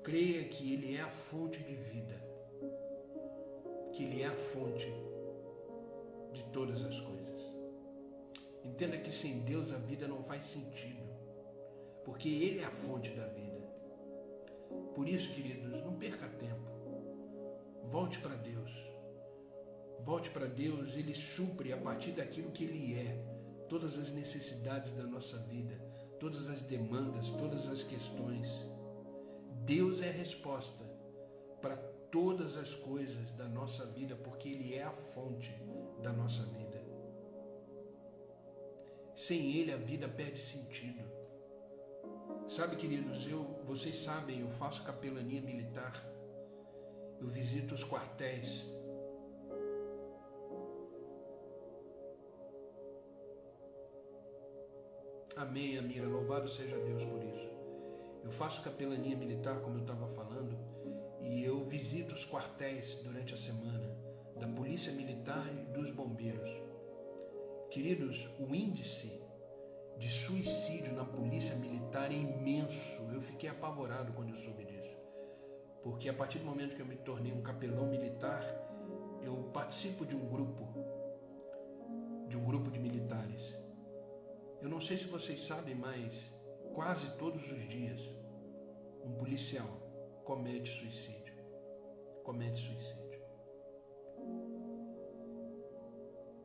Speaker 1: Creia que ele é a fonte de vida. Que ele é a fonte de todas as coisas. Entenda que sem Deus a vida não faz sentido. Porque ele é a fonte da vida. Por isso, queridos, não perca tempo. Volte para Deus. Volte para Deus, ele supre a partir daquilo que ele é. Todas as necessidades da nossa vida, todas as demandas, todas as questões. Deus é a resposta para todas as coisas da nossa vida, porque ele é a fonte da nossa vida. Sem ele a vida perde sentido. Sabe, queridos, vocês sabem, eu faço capelania militar. Eu visito os quartéis. Amém, Amira, louvado seja Deus por isso. Eu faço capelania militar, como eu estava falando, e eu visito os quartéis durante a semana, da Polícia Militar e dos bombeiros. Queridos, o índice de suicídio na Polícia Militar é imenso. Eu fiquei apavorado quando eu soube disso. Porque a partir do momento que eu me tornei um capelão militar, eu participo de um grupo de militares. Eu não sei se vocês sabem, mas quase todos os dias um policial comete suicídio.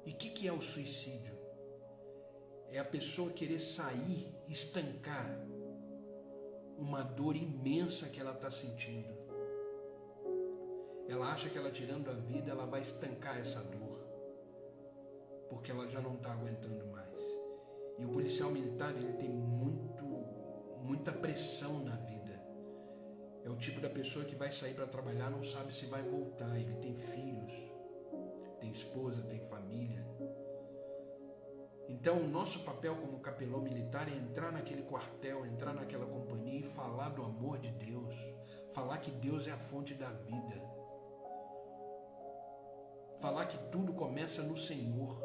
Speaker 1: E o que é o suicídio? É a pessoa querer sair, estancar uma dor imensa que ela está sentindo. Ela acha que ela tirando a vida, ela vai estancar essa dor, porque ela já não está aguentando mais. E o policial militar, ele tem muita pressão na vida. É o tipo da pessoa que vai sair para trabalhar, não sabe se vai voltar. Ele tem filhos, tem esposa, tem família. Então, o nosso papel como capelão militar é entrar naquele quartel, entrar naquela companhia e falar do amor de Deus. Falar que Deus é a fonte da vida. Falar que tudo começa no Senhor.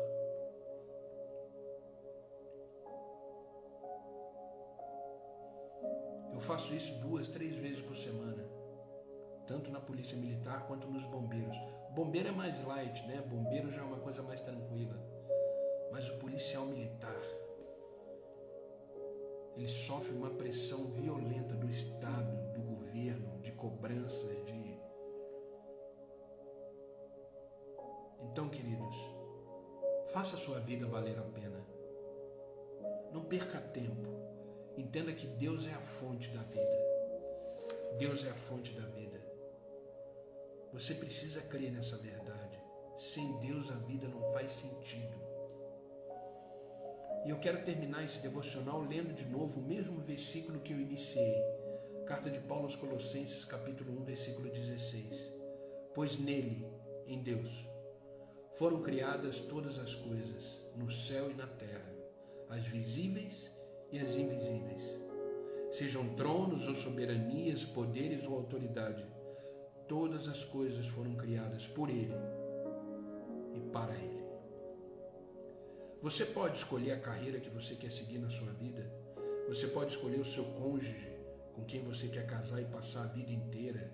Speaker 1: Eu faço isso 2, 3 vezes por semana, tanto na polícia militar quanto nos bombeiros. Bombeiro é mais light, né? Bombeiro já é uma coisa mais tranquila. Mas o policial militar, ele sofre uma pressão violenta do Estado, do governo, de cobrança, Então, queridos, faça a sua vida valer a pena. Não perca tempo. Entenda que Deus é a fonte da vida. Deus é a fonte da vida. Você precisa crer nessa verdade. Sem Deus a vida não faz sentido. E eu quero terminar esse devocional lendo de novo o mesmo versículo que eu iniciei. Carta de Paulo aos Colossenses, capítulo 1, versículo 16. Pois nele, em Deus, foram criadas todas as coisas, no céu e na terra, as visíveis e as invisíveis, sejam tronos ou soberanias, poderes ou autoridade, todas as coisas foram criadas por Ele e para Ele. Você pode escolher a carreira que você quer seguir na sua vida, você pode escolher o seu cônjuge, com quem você quer casar e passar a vida inteira,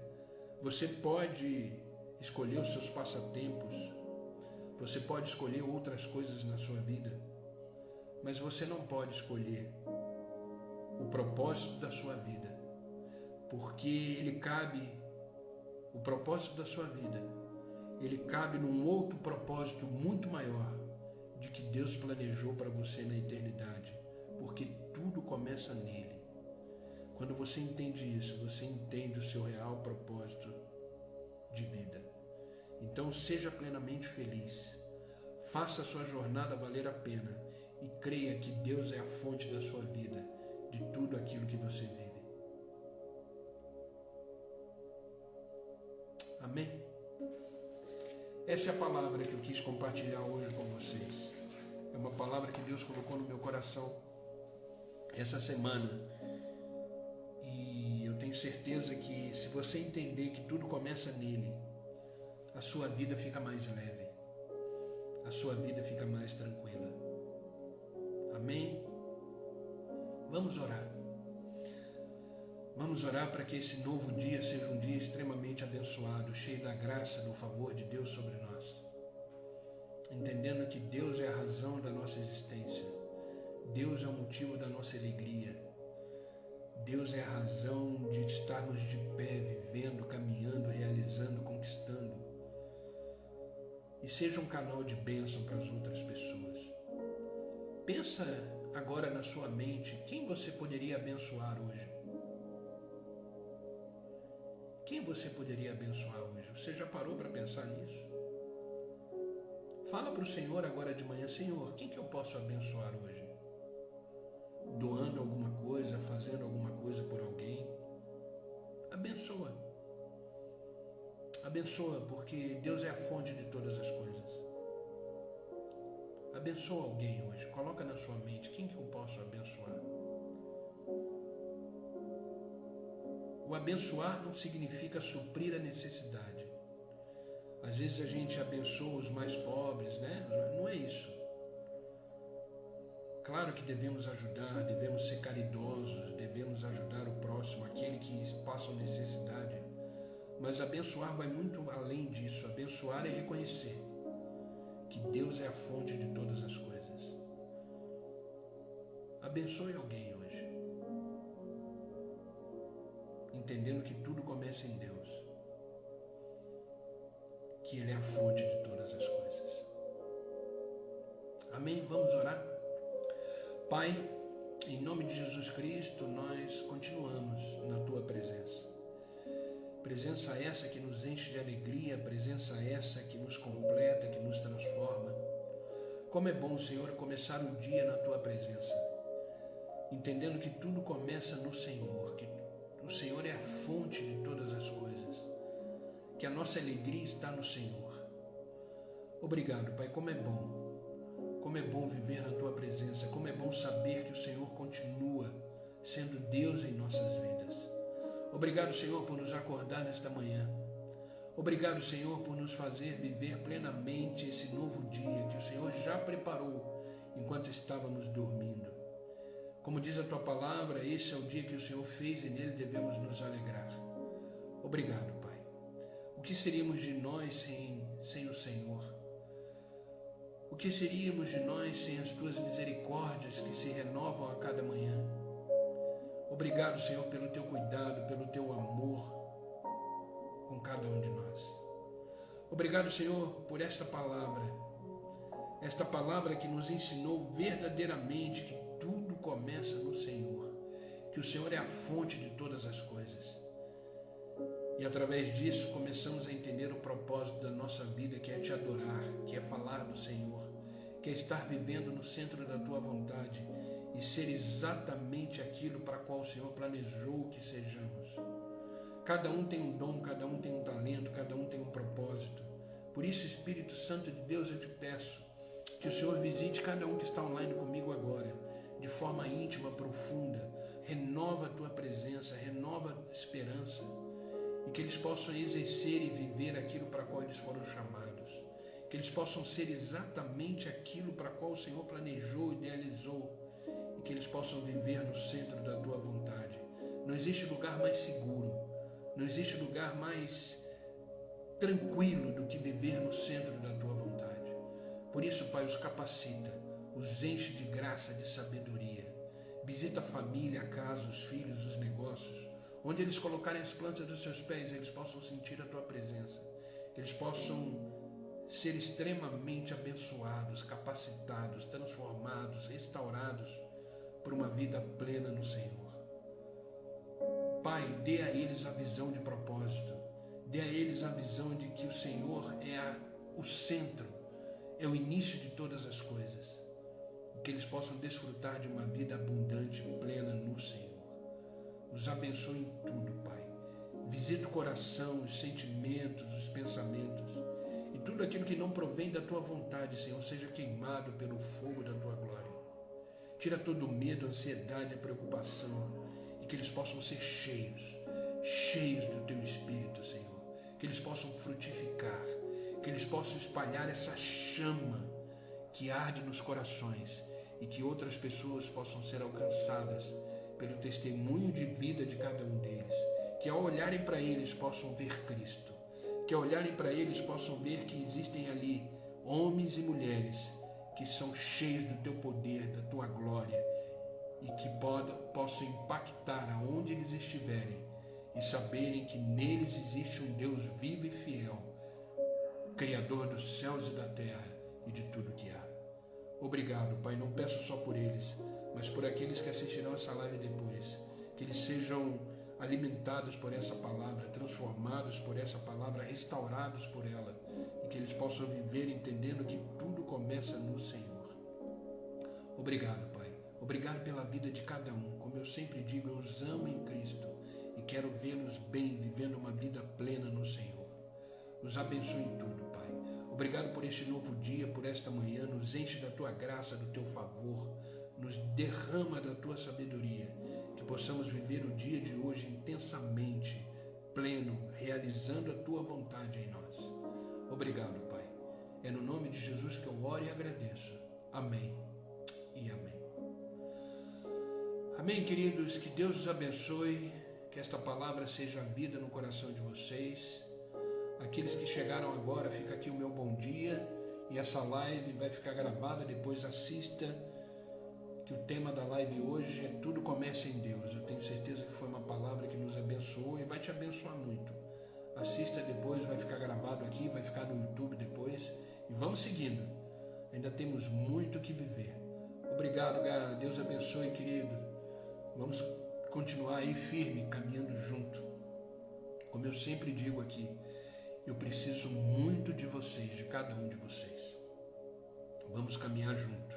Speaker 1: você pode escolher os seus passatempos, você pode escolher outras coisas na sua vida, mas você não pode escolher o propósito da sua vida, porque ele cabe o propósito da sua vida, ele cabe num outro propósito muito maior de que Deus planejou para você na eternidade, porque tudo começa nele. Quando você entende isso, você entende o seu real propósito de vida. Então seja plenamente feliz, faça a sua jornada valer a pena e creia que Deus é a fonte da sua vida, de tudo aquilo que você vive. Amém? Essa é a palavra que eu quis compartilhar hoje com vocês. É uma palavra que Deus colocou no meu coração essa semana. E eu tenho certeza que se você entender que tudo começa nele, a sua vida fica mais leve, a sua vida fica mais tranquila. Amém? Vamos orar. Vamos orar para que esse novo dia seja um dia extremamente abençoado, cheio da graça, do favor de Deus sobre nós. Entendendo que Deus é a razão da nossa existência. Deus é o motivo da nossa alegria. Deus é a razão de estarmos de pé, vivendo, caminhando, realizando, conquistando. E seja um canal de bênção para as outras pessoas. Pensa agora na sua mente, quem você poderia abençoar hoje? Quem você poderia abençoar hoje? Você já parou para pensar nisso? Fala para o Senhor agora de manhã, Senhor, quem que eu posso abençoar hoje? Doando alguma coisa, fazendo alguma coisa por alguém? Abençoa. Abençoa, porque Deus é a fonte de todas as coisas. Abençoa alguém hoje. Coloca na sua mente, quem que eu posso abençoar? O abençoar não significa suprir a necessidade. Às vezes a gente abençoa os mais pobres, né? Não é isso. Claro que devemos ajudar, devemos ser caridosos, devemos ajudar o próximo, aquele que passa necessidade. Mas abençoar vai muito além disso. Abençoar é reconhecer que Deus é a fonte de todas as coisas. Abençoe alguém hoje, entendendo que tudo começa em Deus, que Ele é a fonte de todas as coisas. Amém? Vamos orar? Pai, em nome de Jesus Cristo, nós continuamos na Tua presença. Presença essa que nos enche de alegria, presença essa que nos completa, que nos transforma. Como é bom, Senhor, começar o dia na Tua presença, entendendo que tudo começa no Senhor, que o Senhor é a fonte de todas as coisas, que a nossa alegria está no Senhor. Obrigado, Pai, como é bom viver na Tua presença, como é bom saber que o Senhor continua sendo Deus em nossas vidas. Obrigado, Senhor, por nos acordar nesta manhã. Obrigado, Senhor, por nos fazer viver plenamente esse novo dia que o Senhor já preparou enquanto estávamos dormindo. Como diz a Tua palavra, esse é o dia que o Senhor fez e nele devemos nos alegrar. Obrigado, Pai. O que seríamos de nós sem o Senhor? O que seríamos de nós sem as Tuas misericórdias que se renovam a cada manhã? Obrigado, Senhor, pelo Teu cuidado, pelo Teu amor com cada um de nós. Obrigado, Senhor, por esta palavra que nos ensinou verdadeiramente que tudo começa no Senhor, que o Senhor é a fonte de todas as coisas. E através disso começamos a entender o propósito da nossa vida, que é Te adorar, que é falar do Senhor, que é estar vivendo no centro da Tua vontade e ser exatamente aquilo para qual o Senhor planejou que sejamos. Cada um tem um dom, cada um tem um talento, cada um tem um propósito. Por isso, Espírito Santo de Deus, eu Te peço que o Senhor visite cada um que está online comigo agora, de forma íntima, profunda. Renova a Tua presença, renova a esperança, e que eles possam exercer e viver aquilo para qual eles foram chamados. Que eles possam ser exatamente aquilo para qual o Senhor planejou, idealizou, e que eles possam viver no centro da Tua vontade. Não existe lugar mais seguro, não existe lugar mais tranquilo do que viver no centro da Tua vontade. Por isso, Pai, os capacita, os enche de graça, de sabedoria. Visita a família, a casa, os filhos, os negócios, Onde eles colocarem as plantas dos seus pés, eles possam sentir a tua presença. Que eles possam ser extremamente abençoados, capacitados, transformados, restaurados por uma vida plena no Senhor. Pai, dê a eles a visão de propósito. Dê a eles a visão de que o Senhor é o centro, é o início de todas as coisas. Que eles possam desfrutar de uma vida abundante, plena no Senhor. Nos abençoe em tudo, Pai. Visita o coração, os sentimentos, os pensamentos. E tudo aquilo que não provém da Tua vontade, Senhor, seja queimado pelo fogo da Tua glória. Tira todo o medo, a ansiedade, a preocupação. E que eles possam ser cheios do Teu Espírito, Senhor. Que eles possam frutificar. Que eles possam espalhar essa chama que arde nos corações. E que outras pessoas possam ser alcançadas pelo testemunho de vida de cada um deles. Que ao olharem para eles possam ver Cristo. Que ao olharem para eles possam ver que existem ali homens e mulheres que são cheios do Teu poder, da Tua glória, e que possam impactar aonde eles estiverem e saberem que neles existe um Deus vivo e fiel, Criador dos céus e da terra e de tudo que há. Obrigado, Pai, não peço só por eles, mas por aqueles que assistirão essa live depois, que eles sejam alimentados por essa palavra, transformados por essa palavra, restaurados por ela, e que eles possam viver entendendo que tudo começa no Senhor. Obrigado, Pai. Obrigado pela vida de cada um. Como eu sempre digo, eu os amo em Cristo e quero vê-los bem, vivendo uma vida plena no Senhor. Nos abençoe em tudo, Pai. Obrigado por este novo dia, por esta manhã. Nos enche da Tua graça, do Teu favor. Nos derrama da Tua sabedoria. Que possamos viver o dia de hoje intensamente, pleno, realizando a Tua vontade em nós. Obrigado, Pai. É no nome de Jesus que eu oro e agradeço. Amém e amém. Amém, queridos. Que Deus os abençoe. Que esta palavra seja vida no coração de vocês. Aqueles que chegaram agora, fica aqui o meu bom dia. E essa live vai ficar gravada, depois assista. Que o tema da live hoje é Tudo Começa em Deus. Eu tenho certeza que foi uma palavra que nos abençoou e vai te abençoar muito. Assista depois, vai ficar gravado aqui, vai ficar no YouTube depois. E vamos seguindo. Ainda temos muito que viver. Obrigado, Deus abençoe, querido. Vamos continuar aí firme, caminhando junto. Como eu sempre digo aqui, eu preciso muito de vocês, de cada um de vocês. Vamos caminhar junto.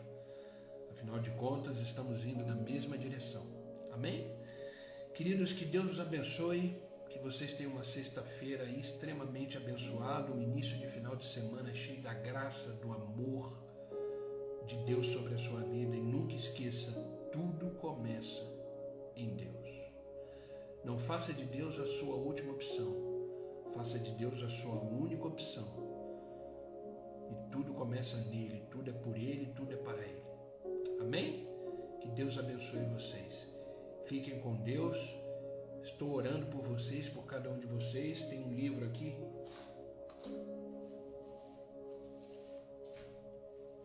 Speaker 1: Afinal de contas, estamos indo na mesma direção. Amém? Queridos, que Deus os abençoe, que vocês tenham uma sexta-feira extremamente abençoada, um início de final de semana cheio da graça, do amor de Deus sobre a sua vida. E nunca esqueça, tudo começa em Deus. Não faça de Deus a sua última opção, faça de Deus a sua única opção. E tudo começa nele, tudo é por ele, tudo é para ele. Amém? Que Deus abençoe vocês. Fiquem com Deus. Estou orando por vocês, por cada um de vocês. Tem um livro aqui.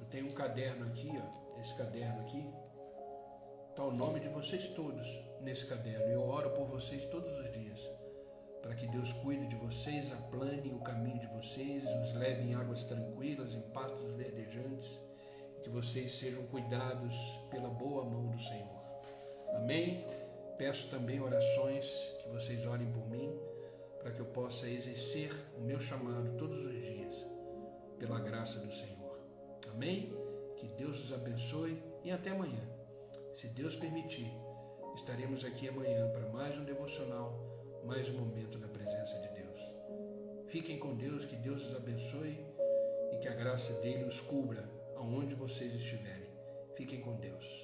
Speaker 1: Eu tenho um caderno aqui, ó. Esse caderno aqui. Está o nome de vocês todos nesse caderno. Eu oro por vocês todos os dias. Para que Deus cuide de vocês, aplane o caminho de vocês, os leve em águas tranquilas, em pastos verdejantes. Que vocês sejam cuidados pela boa mão do Senhor. Amém? Peço também orações, que vocês orem por mim, para que eu possa exercer o meu chamado todos os dias, pela graça do Senhor. Amém? Que Deus os abençoe e até amanhã. Se Deus permitir, estaremos aqui amanhã para mais um devocional, mais um momento na presença de Deus. Fiquem com Deus, que Deus os abençoe e que a graça dele os cubra aonde vocês estiverem. Fiquem com Deus.